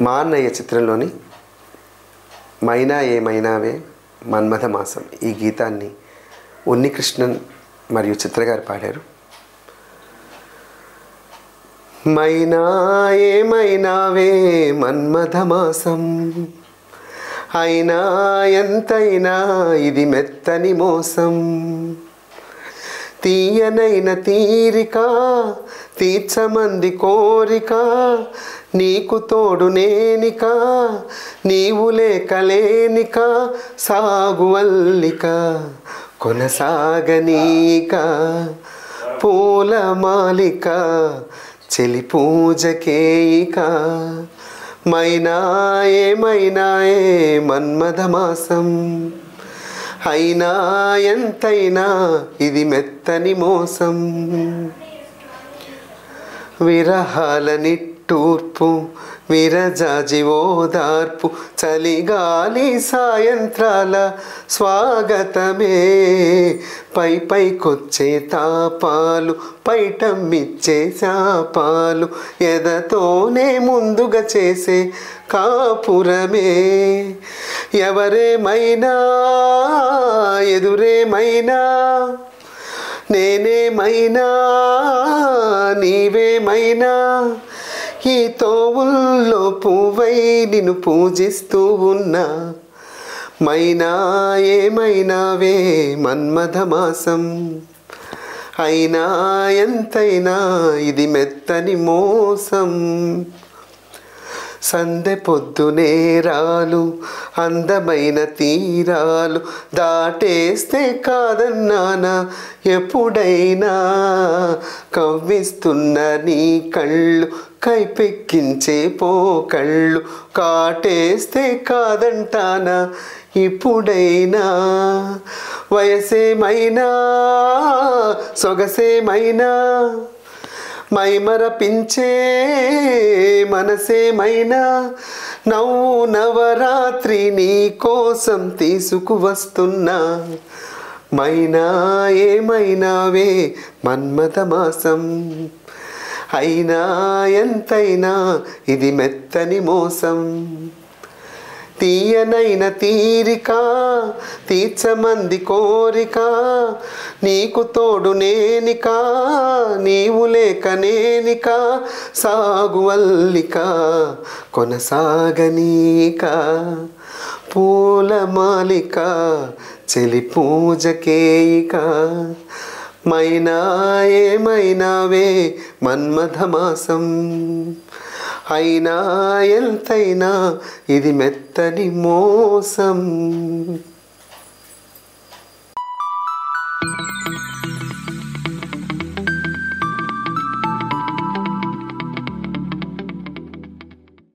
మా అన్నయ్య చిత్రంలోని మైనా ఏమైనావే మన్మథ మాసం ఈ గీతాన్ని ఉన్నికృష్ణన్ మరియు చిత్రగారు పాడారు. మైనా ఏమైనావే మన్మథ మాసం అయినా ఎంతైనా ఇది మెత్తని మోసం. తీయనైన తీరిక తీర్చమంది కోరిక నీకు తోడు నేనిక నీవు లేకలేనిక సాగువల్లిక కొనసాగనీక పూలమాలిక చెలి పూజకేయిక మైనా ఏమైనాయే మన్మథ మాసం అయినా ఎంతైనా ఇది మెత్తని మోసం. విరహాల నిట్టూర్పు విరజాజి ఓదార్పు చలిగాలి సాయంత్రాల స్వాగతమే పై పైకొచ్చే తాపాలు పైటమ్మిచ్చే శాపాలు ఎదతోనే ముందుగా చేసే కాపురమే. ఎవరేమైనా ఎదురేమైనా నేనేమైనా నీవేమైనా ఈ తోవుల్లో పువ్వై నిన్ను పూజిస్తూ ఉన్నా. మైనా ఏమైనావే మన్మథ మాసం అయినా ఎంతైనా ఇది మెత్తని మోసం. సందె పొద్దునేరాలు అందమైన తీరాలు దాటేస్తే కాదన్నానా ఎప్పుడైనా కవ్విస్తున్న నీ కళ్ళు కైపెక్కించే పోకళ్ళు కాటేస్తే కాదంటానా ఇప్పుడైనా. వయసేమైనా సొగసేమైనా మైమరపించే మనసేమైనా నవ్వు నవరాత్రి నీ కోసం తీసుకువస్తున్నా. మైనా ఏమైనావే మన్మథ మాసం అయినా ఎంతైనా ఇది మెత్తని మోసం. తీయనైన తీరిక తీర్చమంది కోరిక నీకు తోడు నేనిక నీవు లేక నేనిక సాగువల్లిక కొనసాగనీక పూలమాలిక చెలి పూజకేయిక మైనా ఏమైనావే మన్మథ మాసం అయినా ఎంతైనా ఇది మెత్తని మోసం.